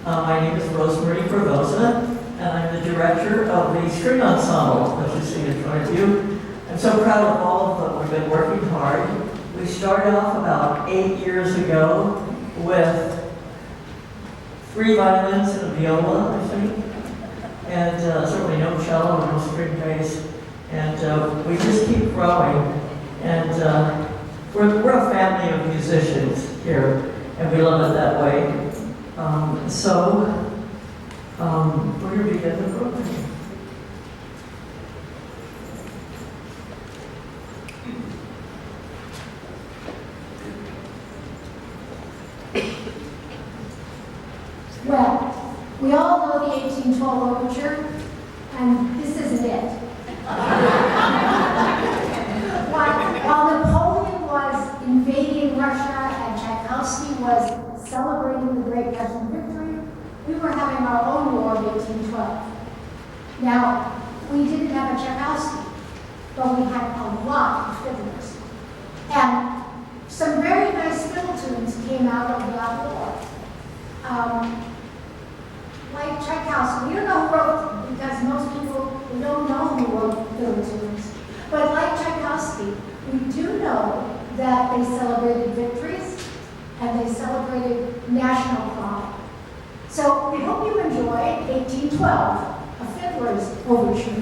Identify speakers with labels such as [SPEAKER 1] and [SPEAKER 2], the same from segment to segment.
[SPEAKER 1] My name is Rossmoor, and I'm the director of the string ensemble that you see in front of you. I'm so proud of all of them. We've been working hard. We started off about 8 years ago with 3 violins and a viola, I think, and certainly no cello and no string bass. And we just keep growing. And we're a family of musicians here, and we love it that way. We're going to begin the program.
[SPEAKER 2] Well, we all know the 1812 overture, and this isn't it. While Napoleon was invading Russia and Tchaikovsky was celebrating the Great Russian victory, we were having our own war of 1812. Now, we didn't have a Tchaikovsky, but we had a lot of fiddlers. And some very nice fiddle tunes came out of that war. Like Tchaikovsky, we don't know who wrote them because most people we don't know who wrote fiddle tunes. But like Tchaikovsky, we do know that they celebrated victories and they celebrated national pride. So we hope you enjoy 1812, a fiddler's overture.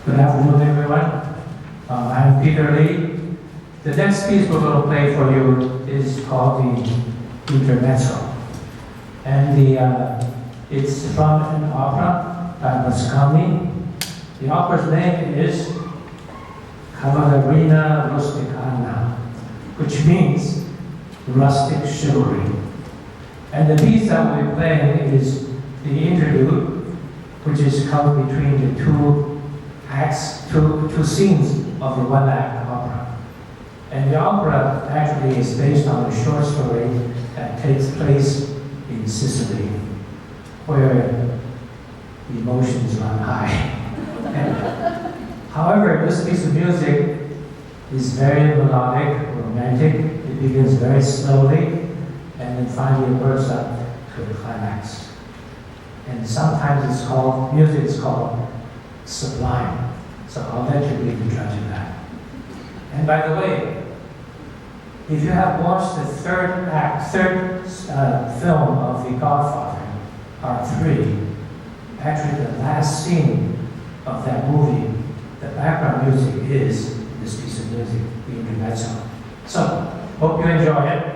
[SPEAKER 3] Good afternoon, everyone. I'm Peter Lee. The next piece we're going to play for you is called the Intermezzo. And it's from an opera by Mascagni. The opera's name is Cavalleria Rusticana, which means rustic chivalry. And the piece that we're playing is the interlude, which is comes between the two acts, two scenes of the one-act opera. And the opera actually is based on a short story that takes place in Sicily, where emotions run high. However, this piece of music is very melodic, romantic. It begins very slowly, and then finally it bursts up to the climax. And sometimes it's called, music is called sublime. So I'll let you be the judge of that. And by the way, if you have watched the third film of The Godfather, Part 3, actually the last scene of that movie, the background music is this piece of music, the Intermezzo. So, hope you enjoy it.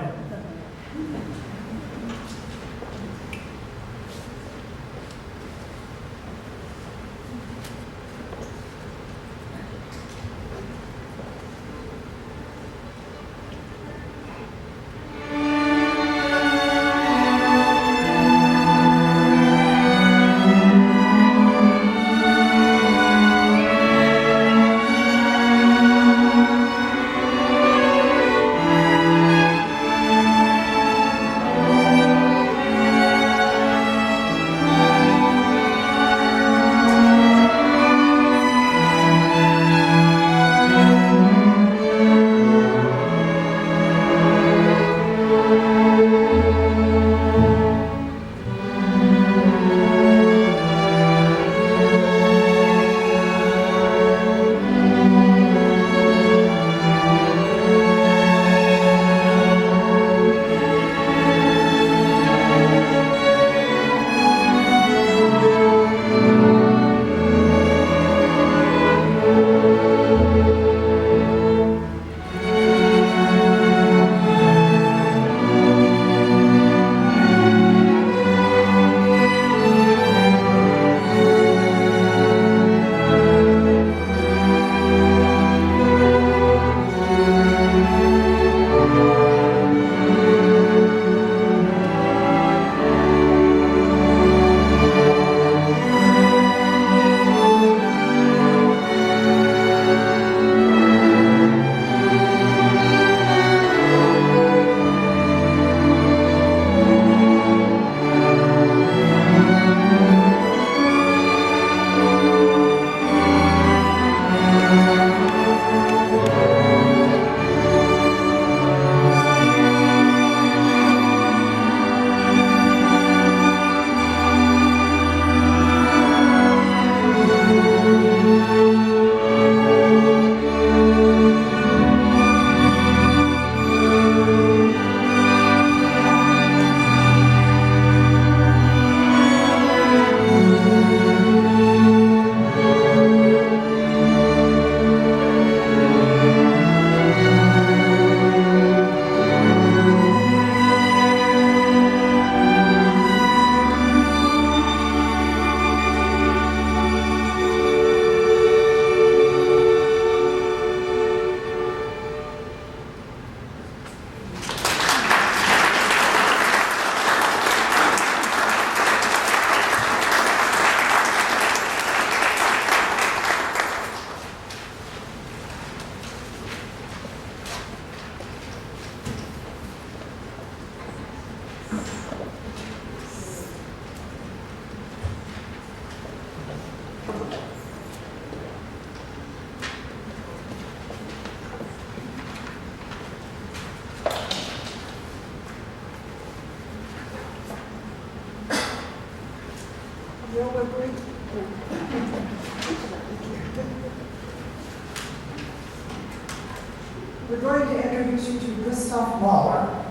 [SPEAKER 4] We're going to introduce you to Gustav Mahler.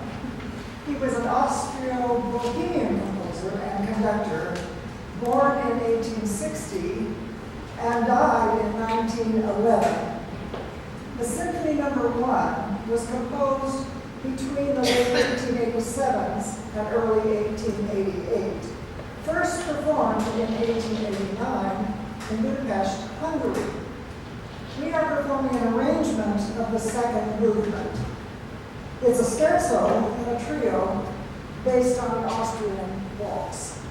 [SPEAKER 4] He was an Austro-Bohemian composer and conductor, born in 1860 and died in 1911. The Symphony No. 1 was composed between the late 1887s and early 1888, first performed in 1889 in Budapest, Hungary. We are performing an arrangement of the second movement. It's a scherzo in a trio based on the Austrian waltz.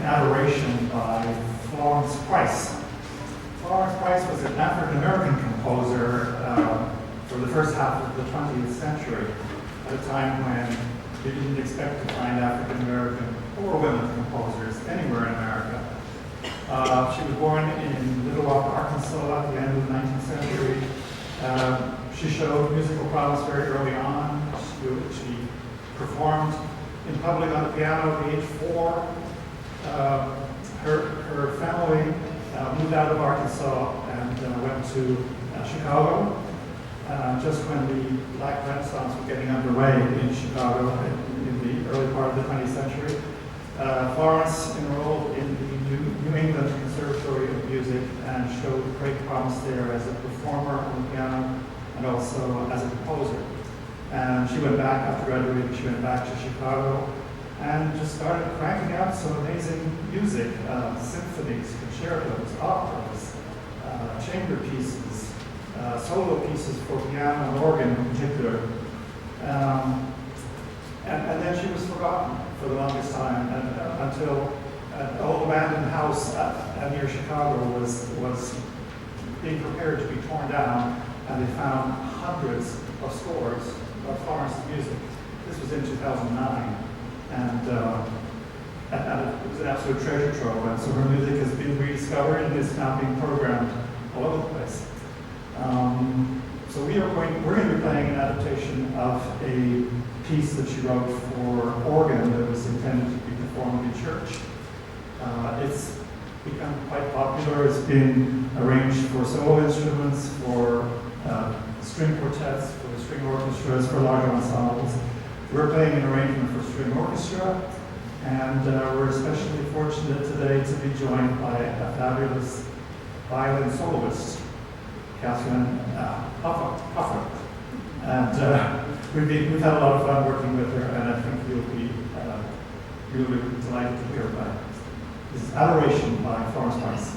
[SPEAKER 5] Adoration by Florence Price. Florence Price was an African-American composer for the first half of the 20th century, at a time when you didn't expect to find African-American or women composers anywhere in America. She was born in Little Rock, Arkansas at the end of the 19th century. She showed musical promise very early on. She performed in public on the piano at age 4. Her family moved out of Arkansas and went to Chicago, just when the Black Renaissance was getting underway in Chicago in the early part of the 20th century. Florence enrolled in the New England Conservatory of Music and showed great promise there as a performer on the piano and also as a composer. And she went back, after graduating, she went back to Chicago and just started cranking out some amazing music, symphonies, concertos, operas, chamber pieces, solo pieces for piano and organ in particular. And then she was forgotten for the longest time until an old abandoned house near Chicago was being prepared to be torn down, and they found hundreds of scores of Florence's music. This was in 2009, and it was an absolute treasure trove, and so her music has been rediscovered and is now being programmed all over the place. So we're going to be playing an adaptation of a piece that she wrote for organ that was intended to be performed in church. It's become quite popular. It's been arranged for solo instruments, for string quartets, for string orchestras, for larger ensembles. We're playing an arrangement for string orchestra, and we're especially fortunate today to be joined by a fabulous violin soloist, Catherine Puffer. And we've had a lot of fun working with her, and I think you'll be delighted to hear about it. This is Adoration by Florence Price.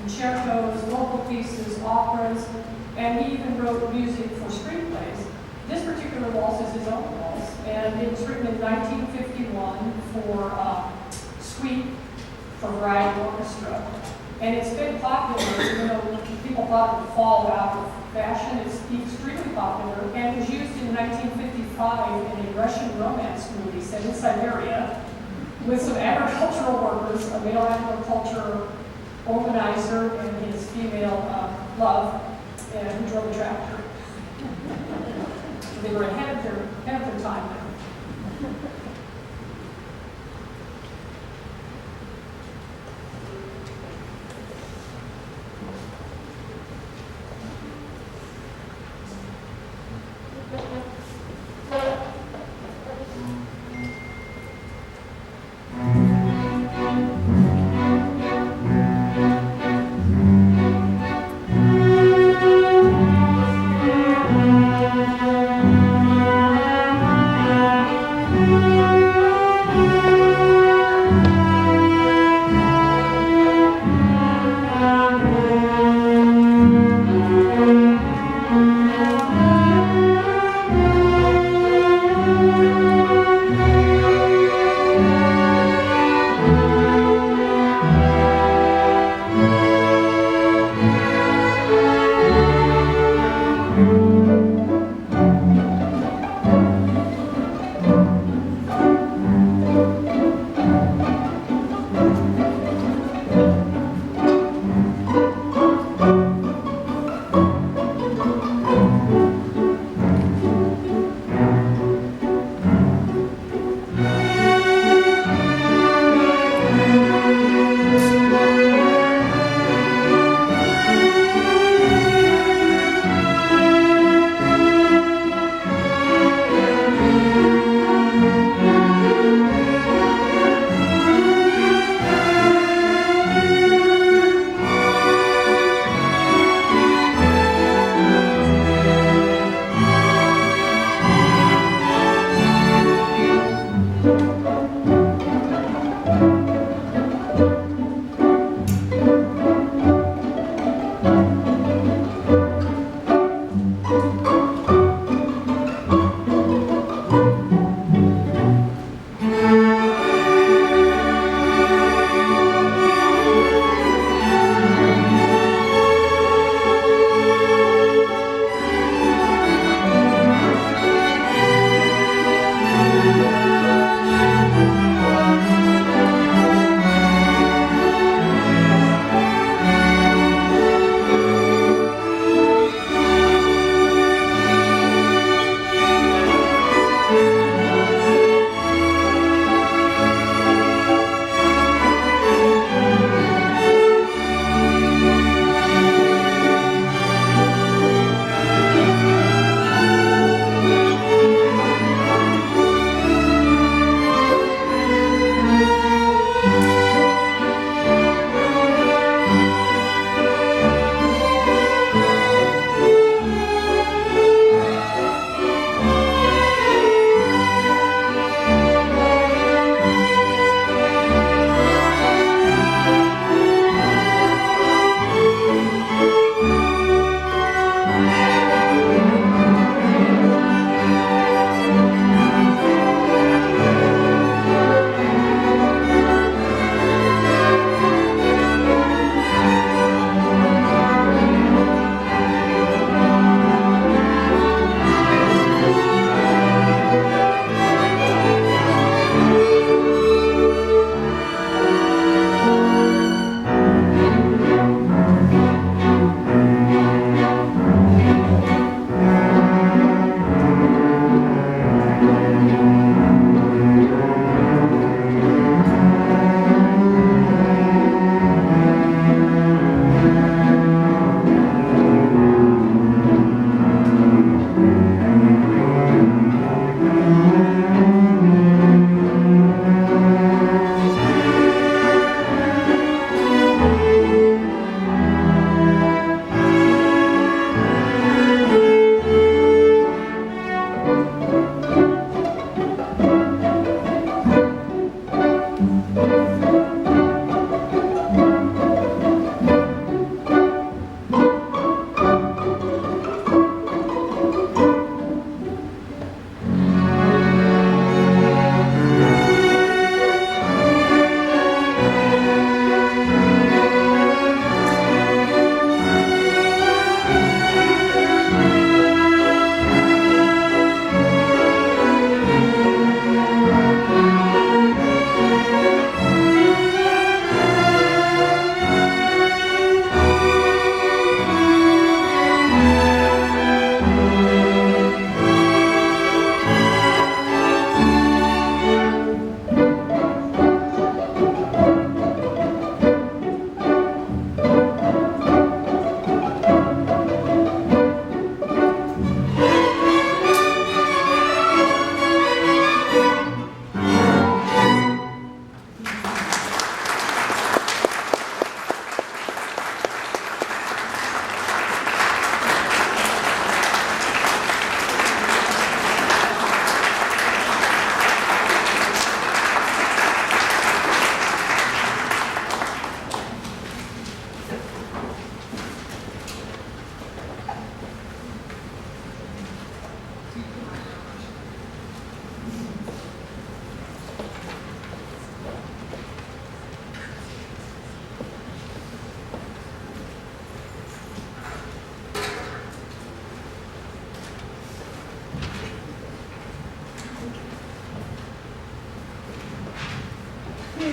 [SPEAKER 6] Concertos, local pieces, operas, and he even wrote music for screenplays. This particular waltz is his own waltz, and it was written in 1951 for suite for variety orchestra. And it's been popular, even though people thought it would fall out of fashion. It's extremely popular, and it was used in 1955 in a Russian romance movie set in Siberia with some agricultural workers, a male agriculture organizer and his female love, and who drove a tractor. They were ahead of their time there.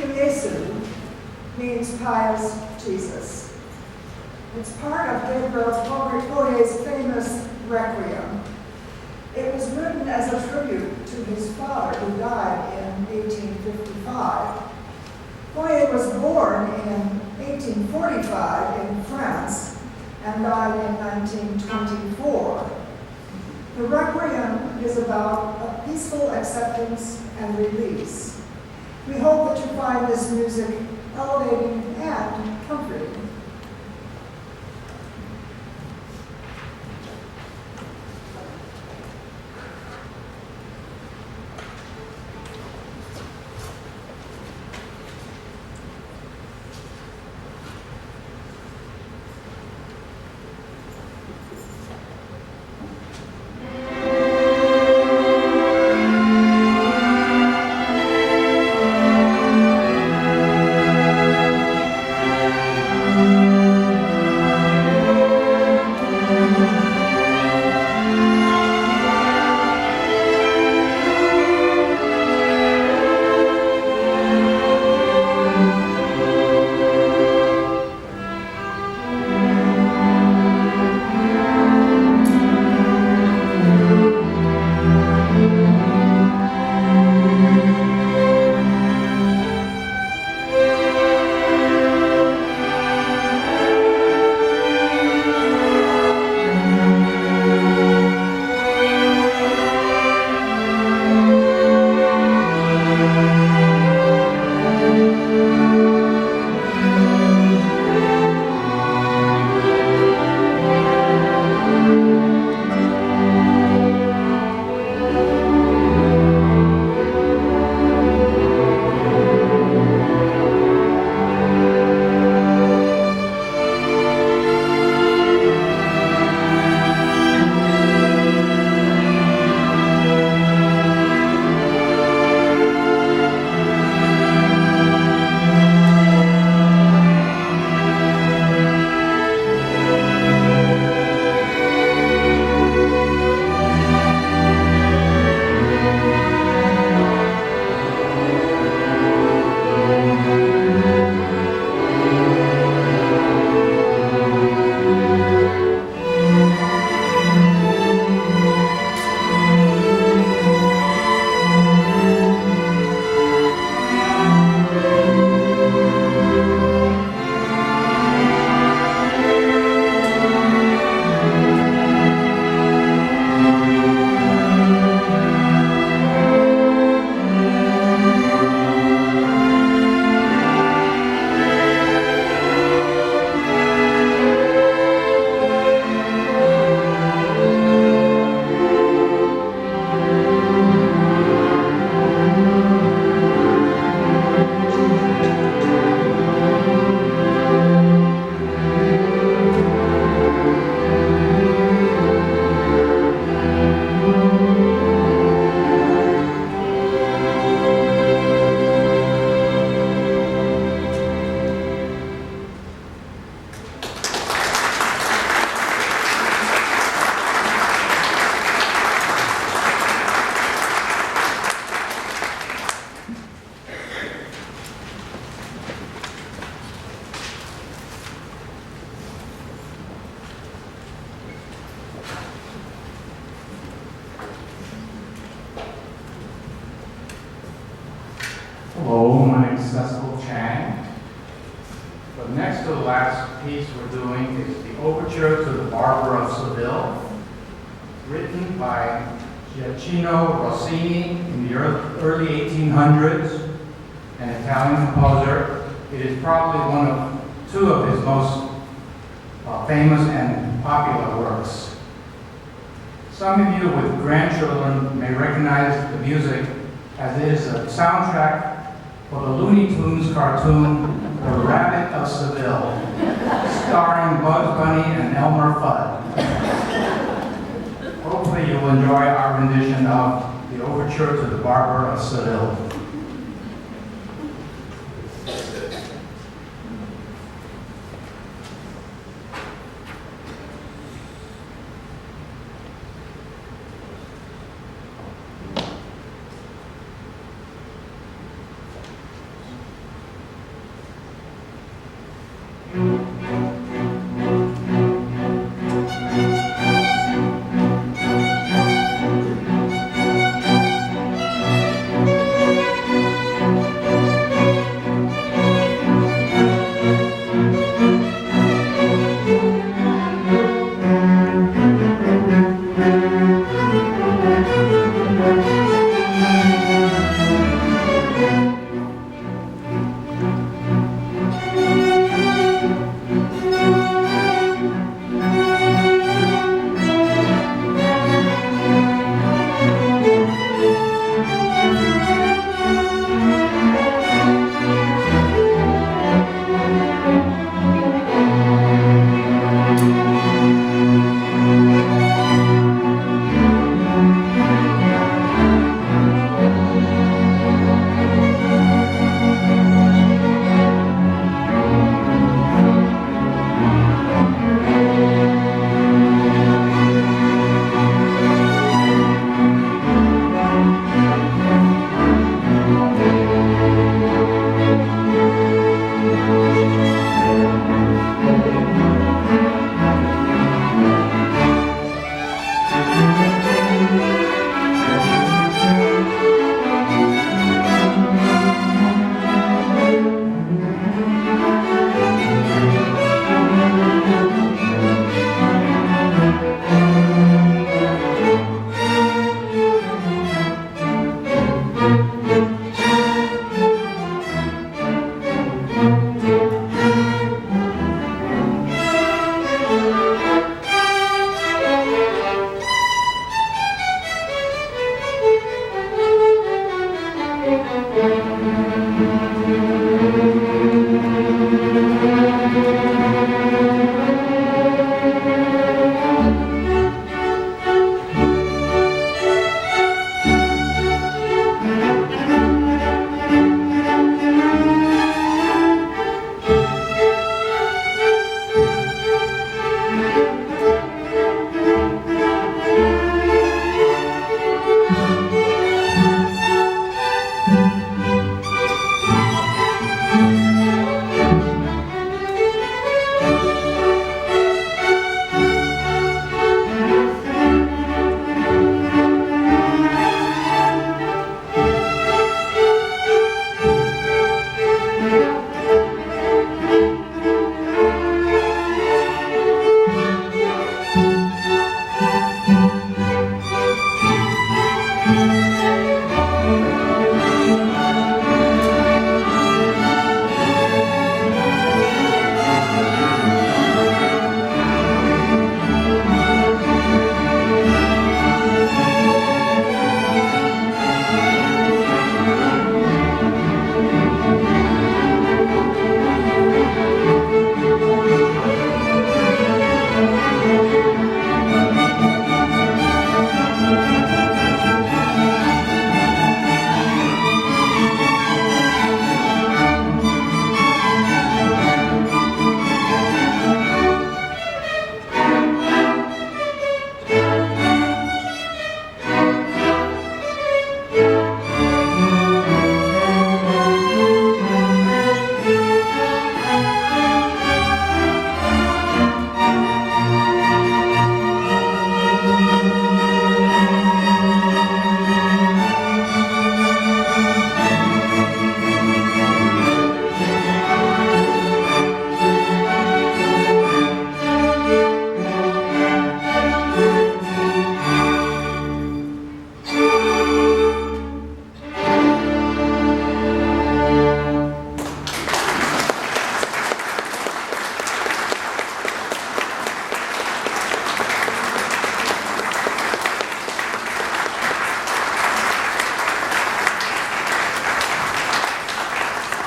[SPEAKER 4] Yesu means pious Jesus. It's part of Gabriel Fauré's famous Requiem. It was written as a tribute to his father, who died in 1855. Fauré was born in 1845 in France and died in 1924. The Requiem is about a peaceful acceptance and release. We hope that you find this music elevating and comforting.
[SPEAKER 7] Hello, my name is Cecil Chang. The next to the last piece we're doing is the Overture to the Barber of Seville, written by Gioacchino Rossini in the early 1800s, an Italian composer. It is probably two of his most famous and popular works. Some of you with grandchildren may recognize the music as it is a soundtrack for the Looney Tunes cartoon, The Rabbit of Seville, starring Bugs Bunny and Elmer Fudd. Hopefully you'll enjoy our rendition of the Overture to the Barber of Seville.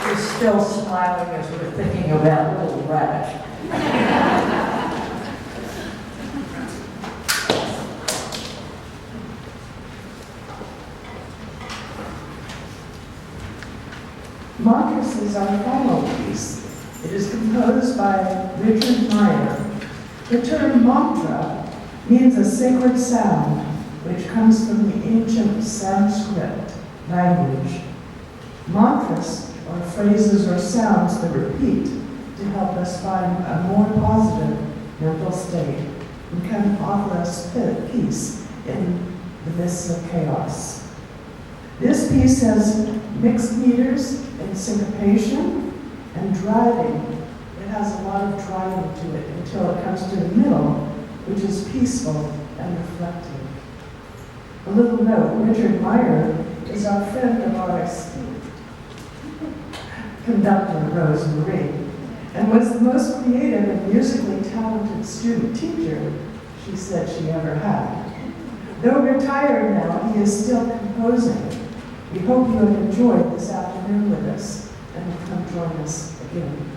[SPEAKER 1] We're still smiling as we're thinking of that little rabbit.
[SPEAKER 8] Montrose is our final piece. It is composed by Richard Meyer. The term mantra means a sacred sound, which comes from the ancient Sanskrit language. Mantras are phrases or sounds that repeat to help us find a more positive mental state and can offer us peace in the midst of chaos. This piece has mixed meters and syncopation and driving. It has a lot of driving to it until it comes to the middle, which is peaceful and reflective. A little note, Richard Meyer is our friend of our esteemed conductor, Rossmoor, and was the most creative and musically talented student teacher she said she ever had. Though retired now, he is still composing. We hope you have enjoyed this afternoon with us and will come join us again.